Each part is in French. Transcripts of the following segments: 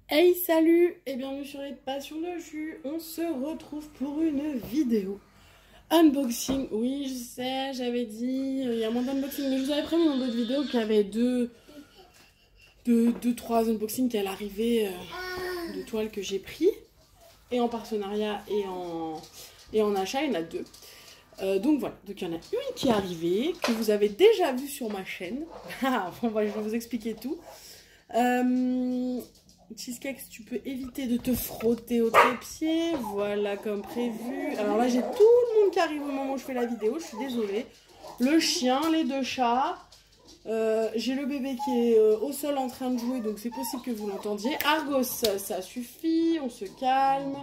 Hey salut et bienvenue sur les Passions de Jus. On se retrouve pour une vidéo unboxing. Oui je sais, j'avais dit il y a moins d'unboxing, mais je vous avais prévu dans d'autres vidéos qu'il y avait deux, trois unboxings qui allaient arriver de toiles que j'ai pris. Et en partenariat et en achat, il y en a deux. Donc voilà, donc il y en a une qui est arrivée, que vous avez déjà vue sur ma chaîne. Bon, je vais vous expliquer tout. Cheesecake, tu peux éviter de te frotter au trépied, voilà comme prévu. Alors là j'ai tout le monde qui arrive au moment où je fais la vidéo, je suis désolée. Le chien, les deux chats, j'ai le bébé qui est au sol en train de jouer, donc c'est possible que vous l'entendiez. Argos, ça suffit, on se calme.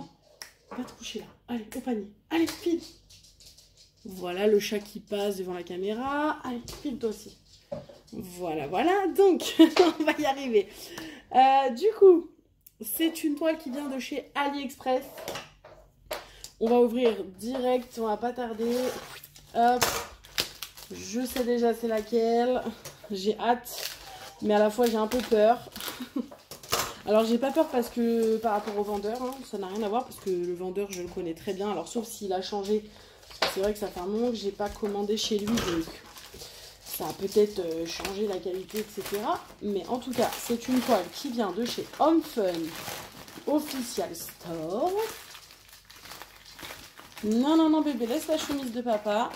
Va te coucher là, allez au panier, allez file. Voilà le chat qui passe devant la caméra, allez file toi aussi. Voilà, voilà, donc on va y arriver. Du coup, c'est une toile qui vient de chez AliExpress. On va ouvrir direct, on va pas tarder. Hop, je sais déjà c'est laquelle. J'ai hâte, mais à la fois j'ai un peu peur. Alors j'ai pas peur parce que par rapport au vendeur, hein, ça n'a rien à voir parce que le vendeur je le connais très bien. Alors sauf s'il a changé, parce que c'est vrai que ça fait un moment que j'ai pas commandé chez lui, donc ça a peut-être changé la qualité, etc. Mais en tout cas, c'est une toile qui vient de chez Home Fun Official Store. Non, non, non, bébé, laisse la chemise de papa.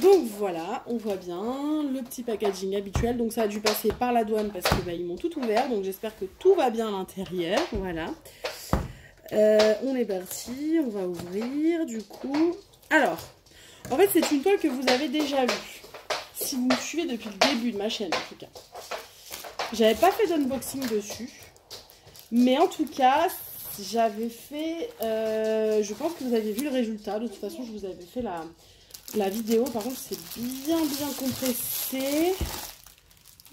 Donc voilà, on voit bien le petit packaging habituel. Donc ça a dû passer par la douane parce que ils m'ont tout ouvert. Donc j'espère que tout va bien à l'intérieur. Voilà. On est parti, on va ouvrir du coup. Alors... en fait, c'est une toile que vous avez déjà vue. Si vous me suivez depuis le début de ma chaîne, en tout cas. J'avais pas fait d'unboxing dessus. Mais en tout cas, j'avais fait... je pense que vous avez vu le résultat. De toute façon, je vous avais fait la vidéo. Par contre, c'est bien compressé.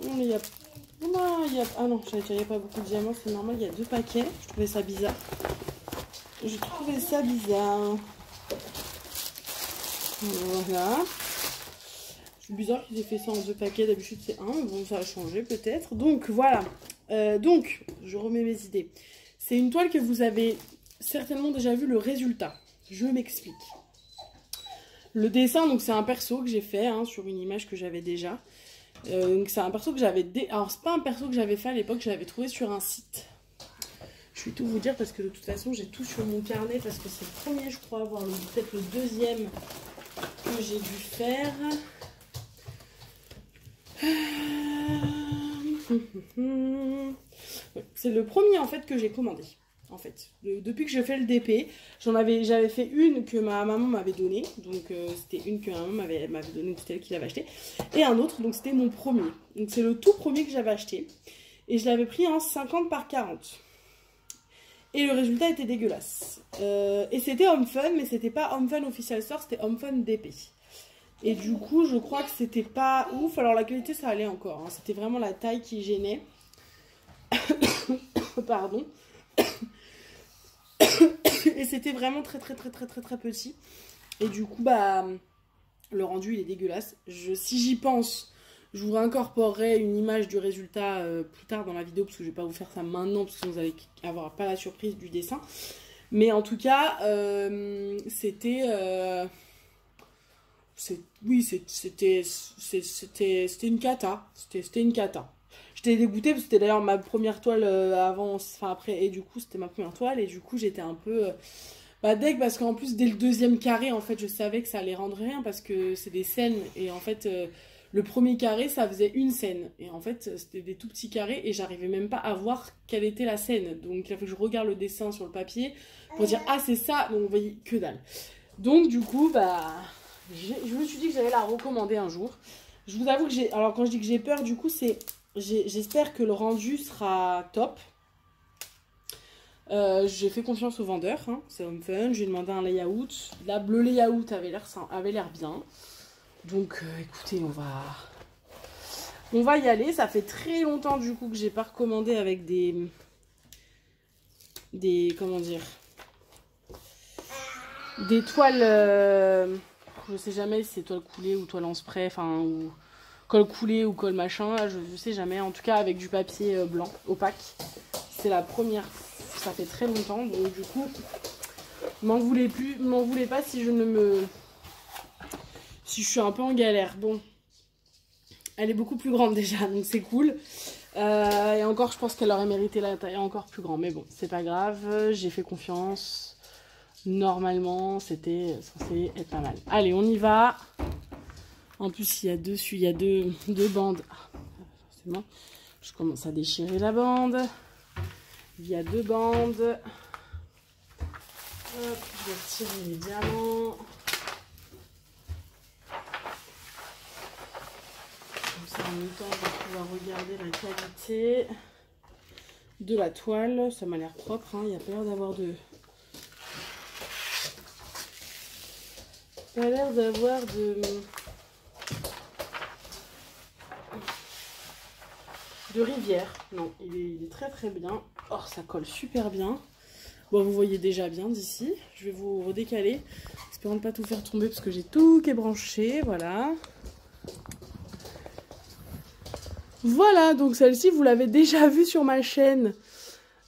Il y a... ah non, j'allais dire, il n'y a pas beaucoup de diamants. C'est normal, il y a 2 paquets. Je trouvais ça bizarre. Voilà. C'est bizarre qu'ils aient fait ça en 2 paquets. D'habitude c'est 1. Bon, ça a changé peut-être. Donc voilà. Donc, je remets mes idées. C'est une toile que vous avez certainement déjà vu le résultat. Je m'explique. Le dessin, donc c'est un perso que j'ai fait hein, sur une image que j'avais déjà. Donc c'est un perso que j'avais... Alors c'est pas un perso que j'avais fait à l'époque. Je l'avais trouvé sur un site. Je vais tout vous dire parce que de toute façon j'ai tout sur mon carnet. Parce que c'est le premier je crois, voire peut-être le deuxième que j'ai dû faire. C'est le premier en fait que j'ai commandé. En fait, depuis que je fais le DP, j'avais fait une que ma maman m'avait donnée. Donc c'était une que ma maman m'avait donnée, c'était elle qui l'avait acheté. Et un autre, donc c'était mon premier. Donc c'est le tout premier que j'avais acheté. Et je l'avais pris en 50 par 40. Et le résultat était dégueulasse. Et c'était Home Fun, mais c'était pas Home Fun Official Store, c'était Home Fun DP. Et du coup, je crois que c'était pas ouf. Alors la qualité, ça allait encore. Hein. C'était vraiment la taille qui gênait. Pardon. Et c'était vraiment très petit. Et du coup, bah, le rendu, il est dégueulasse. Si j'y pense, je vous réincorporerai une image du résultat plus tard dans la vidéo. Parce que je vais pas vous faire ça maintenant, parce que vous allez avoir pas la surprise du dessin. Mais en tout cas, c'était... oui, c'était une cata. C'était une cata. J'étais dégoûtée parce que c'était d'ailleurs ma première toile avant, enfin après, et du coup c'était ma première toile. Et du coup j'étais un peu deg parce qu'en plus dès le deuxième carré, en fait je savais que ça allait rendre rien parce que c'est des scènes. Et en fait le premier carré ça faisait une scène. Et en fait c'était des tout petits carrés et j'arrivais même pas à voir quelle était la scène. Donc il a fallu que je regarde le dessin sur le papier pour dire ah c'est ça, donc vous voyez que dalle. Donc du coup bah... je me suis dit que j'allais la recommander un jour. Je vous avoue que j'ai... Alors quand je dis que j'ai peur, du coup, c'est... J'espère que le rendu sera top. J'ai fait confiance au vendeur. Hein. C'est Home Fun. J'ai demandé un layout. Là, le layout avait l'air bien. Donc, écoutez, on va y aller. Ça fait très longtemps, du coup, que j'ai pas recommandé avec des... Comment dire... Des toiles... Je sais jamais si c'est toile coulée ou toile en spray, enfin, ou colle coulée ou colle machin. Là, je sais jamais. En tout cas, avec du papier blanc opaque. C'est la première. Ça fait très longtemps. Donc, du coup, m'en voulez pas si je ne me. Si je suis un peu en galère. Bon. Elle est beaucoup plus grande déjà, donc c'est cool. Et encore, je pense qu'elle aurait mérité la taille encore plus grande. Mais bon, c'est pas grave. J'ai fait confiance. Normalement, c'était censé être pas mal. Allez, on y va. En plus, il y a dessus, il y a deux bandes. Forcément, je commence à déchirer la bande. Il y a 2 bandes. Hop, je vais retirer les diamants. Comme ça, en même temps, je vais pouvoir regarder la qualité de la toile. Ça m'a l'air propre, hein. Il n'y a pas l'air d'avoir de... Pas l'air d'avoir de rivière. Non, il est très très bien. Oh, ça colle super bien. Bon, vous voyez déjà bien d'ici. Je vais vous redécaler. Espérons ne pas tout faire tomber parce que j'ai tout qui est branché. Voilà. Voilà, donc celle-ci, vous l'avez déjà vue sur ma chaîne.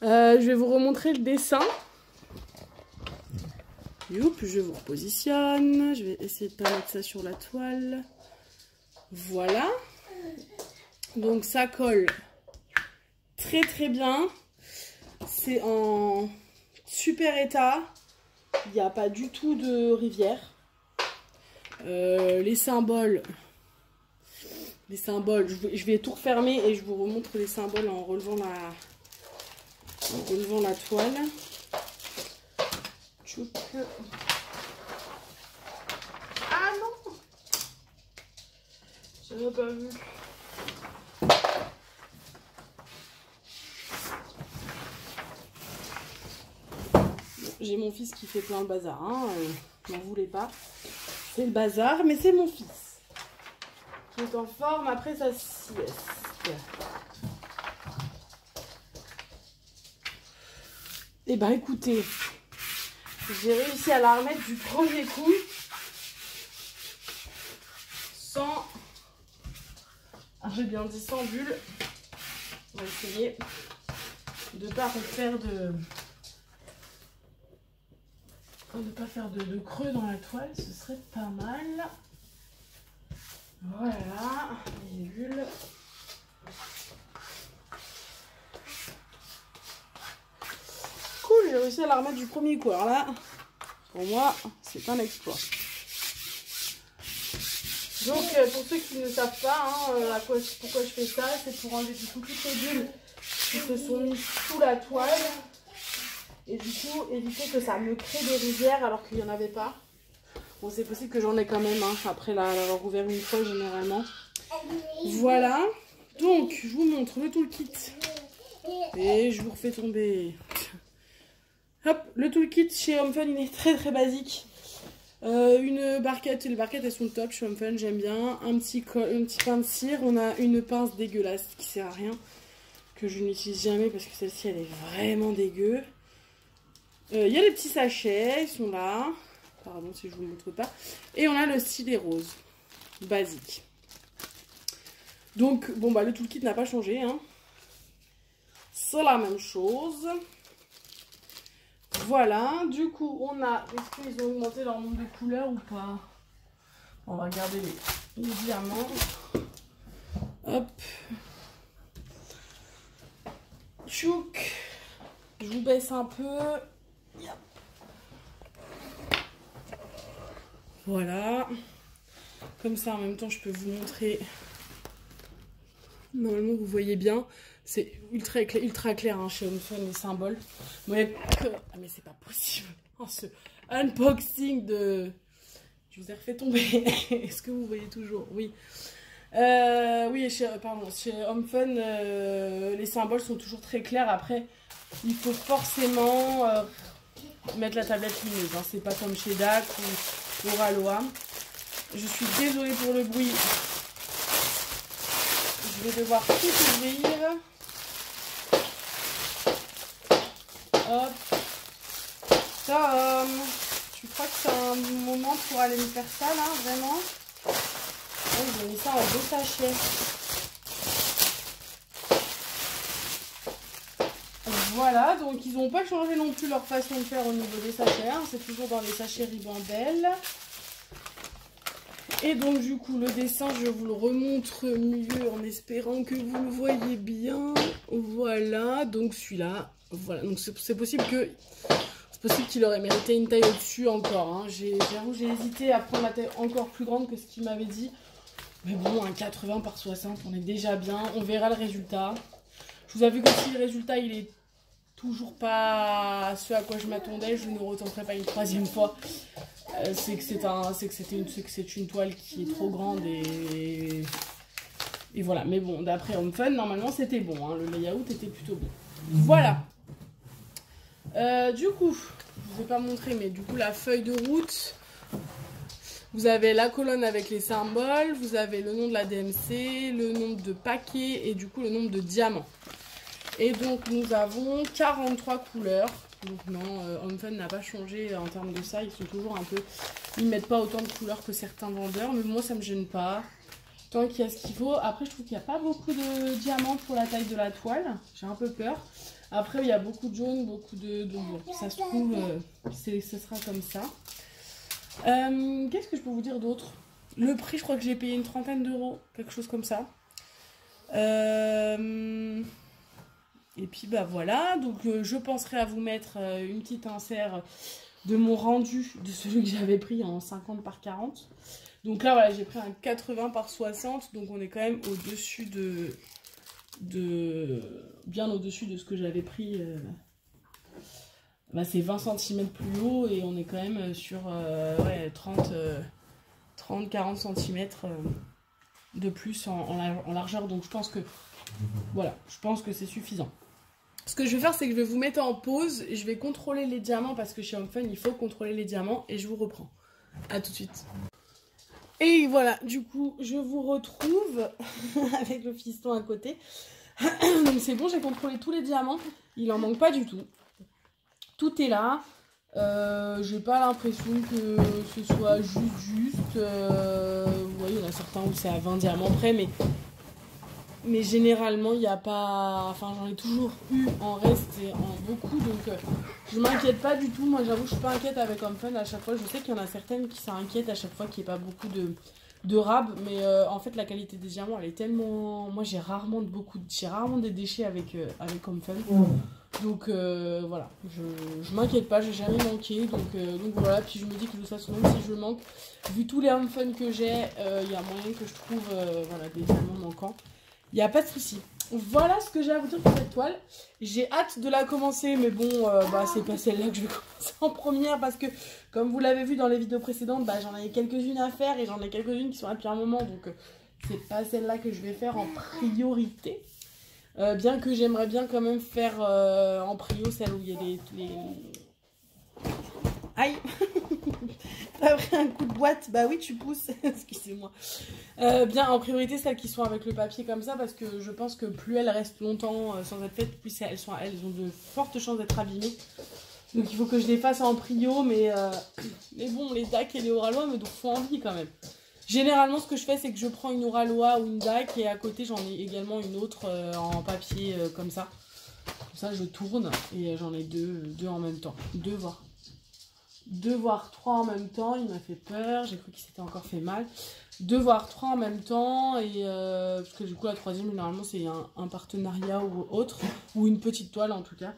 Je vais vous remontrer le dessin. Youp, je vous repositionne. Je vais essayer de pas mettre ça sur la toile. Voilà. Donc ça colle très très bien. C'est en super état. Il n'y a pas du tout de rivière. Les symboles, je vais tout refermer et je vous remontre les symboles en relevant la toile. Tchouk. Ah non! J'avais pas vu. J'ai mon fils qui fait plein de bazar, hein. N'en voulez pas. C'est le bazar, mais c'est mon fils qui est en forme après sa sieste. Et bah écoutez, j'ai réussi à la remettre du premier coup sans, j'ai bien dit sans bulle. On va essayer de ne pas refaire de creux dans la toile, ce serait pas mal. Voilà, les bulles. Cool, j'ai réussi à la remettre du premier coup. Alors là, pour moi, c'est un exploit. Donc, pour ceux qui ne savent pas pourquoi je fais ça, c'est pour enlever toutes les bulles qui se sont mises sous la toile. Et du coup, éviter que ça me crée des rivières alors qu'il n'y en avait pas. Bon, c'est possible que j'en ai quand même, hein, après l'avoir ouvert une fois généralement. Voilà. Donc, je vous montre le toolkit. Et je vous refais tomber. Hop, le toolkit chez Home Fun, il est très très basique. Une barquette, les barquettes elles sont top chez Home Fun, j'aime bien. Un petit pain de cire. On a une pince dégueulasse qui sert à rien, que je n'utilise jamais parce que celle-ci elle est vraiment dégueu. Il y a les petits sachets, ils sont là. Pardon si je vous montre pas. Et on a le stylet rose, basique. Donc, bon bah le toolkit n'a pas changé, hein. C'est la même chose. Voilà, du coup on a... Est-ce qu'ils ont augmenté leur nombre de couleurs ou pas? On va regarder les diamants. Hop. Tchouk. Je vous baisse un peu. Yep. Voilà. Comme ça, en même temps, je peux vous montrer. Normalement, vous voyez bien. C'est ultra clair hein, chez Home Fun, les symboles. Bon, ah, mais c'est pas possible. Oh, ce unboxing de... Je vous ai refait tomber. Est-ce que vous voyez toujours? Oui. Oui, chez Home Fun, les symboles sont toujours très clairs. Après, il faut forcément mettre la tablette lumineuse. Hein. C'est pas comme chez DAC ou Raloa. Je suis désolée pour le bruit. Je vais devoir tout ouvrir. Hop. Tom, tu crois que c'est un moment pour aller me faire ça là, vraiment. Oh, j'ai mis ça en 2 sachets. Voilà, donc ils n'ont pas changé non plus leur façon de faire au niveau des sachets. Hein. C'est toujours dans les sachets Ribandel. Et donc du coup le dessin je vous le remontre mieux en espérant que vous le voyez bien. Voilà, donc celui-là, voilà, donc c'est possible qu'il aurait mérité une taille au-dessus encore. Hein. J'avoue j'ai hésité à prendre la taille encore plus grande que ce qu'il m'avait dit. Mais bon, un 80 par 60, on est déjà bien. On verra le résultat. Je vous avoue que si le résultat il est toujours pas ce à quoi je m'attendais, je ne retenterai pas une 3e fois. C'est que c'est une toile qui est trop grande et voilà. Mais bon, d'après Home Fun, normalement c'était bon. Hein. Le layout était plutôt bon. Voilà. Du coup, je vous ai pas montré, mais du coup la feuille de route. Vous avez la colonne avec les symboles, vous avez le nom de la DMC, le nombre de paquets et du coup le nombre de diamants. Et donc nous avons 43 couleurs. Donc non, Home Fun n'a pas changé en termes de ça. Ils sont toujours un peu... Ils mettent pas autant de couleurs que certains vendeurs. Mais moi ça me gêne pas. Tant qu'il y a ce qu'il faut. Après je trouve qu'il n'y a pas beaucoup de diamants pour la taille de la toile. J'ai un peu peur. Après il y a beaucoup de jaune, beaucoup de... Donc bon, ça se trouve, ce sera comme ça. Qu'est-ce que je peux vous dire d'autre? Le prix, je crois que j'ai payé une 30aine d'euros. Quelque chose comme ça. Et puis bah voilà, donc je penserai à vous mettre une petite insert de mon rendu de celui que j'avais pris en 50 par 40. Donc là voilà, j'ai pris un 80 par 60, donc on est quand même au-dessus bien au-dessus de ce que j'avais pris. Bah, c'est 20 cm plus haut et on est quand même sur ouais, 30-40 cm de plus en largeur, donc je pense que voilà, je pense que c'est suffisant. Ce que je vais faire, c'est que je vais vous mettre en pause et je vais contrôler les diamants parce que chez Home Fun, il faut contrôler les diamants et je vous reprends. A tout de suite. Et voilà, du coup, je vous retrouve avec le fiston à côté. Donc c'est bon, j'ai contrôlé tous les diamants. Il en manque pas du tout. Tout est là. J'ai pas l'impression que ce soit juste. Vous voyez, il y en a certains où c'est à 20 diamants près, mais généralement, il n'y a pas... Enfin, j'en ai toujours eu en reste et en beaucoup, donc je m'inquiète pas du tout. Moi, j'avoue, je suis pas inquiète avec Home Fun à chaque fois. Je sais qu'il y en a certaines qui s'inquiètent à chaque fois qu'il n'y ait pas beaucoup de rab, mais en fait, la qualité des diamants, elle est tellement... Moi, j'ai rarement des déchets avec Home Fun. Donc voilà, je m'inquiète pas, j'ai jamais manqué, donc voilà. Puis je me dis que de toute façon, même si je manque, vu tous les Home Fun que j'ai, il y a moyen que je trouve voilà, des diamants manquants. Il n'y a pas de souci. Voilà ce que j'ai à vous dire pour cette toile. J'ai hâte de la commencer, mais bon, bah, c'est pas celle-là que je vais commencer en première parce que, comme vous l'avez vu dans les vidéos précédentes, bah, j'en ai quelques-unes à faire et j'en ai quelques-unes qui sont là depuis un moment, donc c'est pas celle-là que je vais faire en priorité. Bien que j'aimerais bien quand même faire en prio celle où il y a les... Aïe. T'as pris un coup de boîte? Bah oui, tu pousses. Excusez-moi. Bien en priorité celles qui sont avec le papier comme ça, parce que je pense que plus elles restent longtemps sans être faites, plus elles ont de fortes chances d'être abîmées. Donc il faut que je les fasse en prio, mais bon, les DAC et les Oralois me font envie quand même. Généralement, ce que je fais, c'est que je prends une Oralois ou une DAC et à côté, j'en ai également une autre en papier comme ça. Comme ça, je tourne et j'en ai deux en même temps. Deux voire trois en même temps. Il m'a fait peur. J'ai cru qu'il s'était encore fait mal. 2 voire 3 en même temps. Et parce que du coup, la troisième, généralement, c'est un partenariat ou autre. Ou une petite toile en tout cas.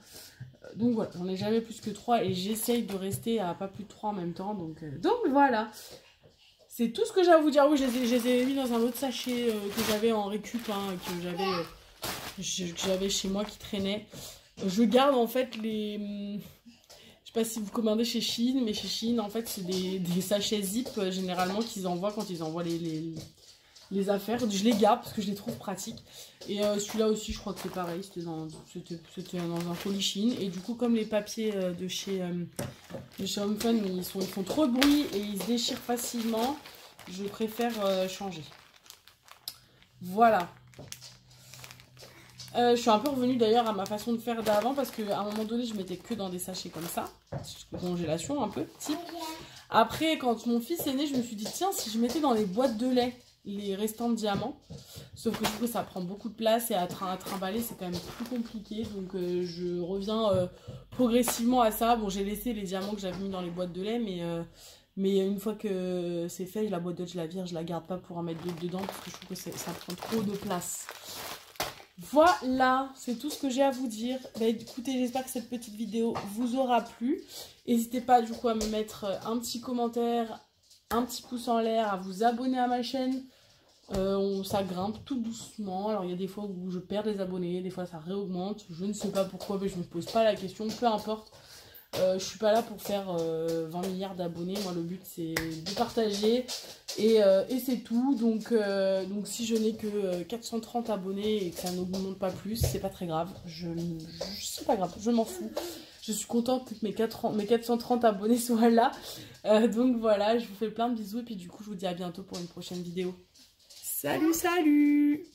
Donc voilà, j'en ai jamais plus que 3 et j'essaye de rester à pas plus de 3 en même temps. Donc voilà. C'est tout ce que j'ai à vous dire. Oui, je les ai mis dans un autre sachet que j'avais en récup, hein, que j'avais chez moi qui traînait. Je garde en fait les... Je sais pas si vous commandez chez Shein, mais chez Shein, en fait, c'est des sachets zip généralement qu'ils envoient quand ils envoient les affaires. Je les garde parce que je les trouve pratiques. Et celui-là aussi, je crois que c'est pareil. C'était dans un colis Shein. Et du coup, comme les papiers de chez Home Fun, ils font trop de bruit et ils se déchirent facilement, je préfère changer. Voilà. Je suis un peu revenue d'ailleurs à ma façon de faire d'avant parce qu'à un moment donné, je mettais que dans des sachets comme ça. Congélation un peu, type. Après, quand mon fils est né, je me suis dit, tiens, si je mettais dans les boîtes de lait les restants de diamants. Sauf que du coup, ça prend beaucoup de place et à trimballer, c'est quand même plus compliqué. Donc, je reviens progressivement à ça. Bon, j'ai laissé les diamants que j'avais mis dans les boîtes de lait, mais une fois que c'est fait, la boîte de lait, je la vire, je la garde pas pour en mettre d'autres dedans parce que je trouve que ça prend trop de place. Voilà, c'est tout ce que j'ai à vous dire. Bah, écoutez, j'espère que cette petite vidéo vous aura plu. N'hésitez pas du coup à me mettre un petit commentaire, un petit pouce en l'air, à vous abonner à ma chaîne. Ça grimpe tout doucement. Alors il y a des fois où je perds des abonnés, des fois ça réaugmente. Je ne sais pas pourquoi, mais je ne me pose pas la question, peu importe. Je suis pas là pour faire 20 milliards d'abonnés. Moi, le but, c'est de partager. Et c'est tout. Donc si je n'ai que 430 abonnés et que ça n'augmente pas plus, c'est pas très grave. C'est pas grave, je m'en fous. Je suis contente que mes 430 abonnés soient là. Donc voilà, je vous fais plein de bisous. Et puis du coup, je vous dis à bientôt pour une prochaine vidéo. Salut, salut!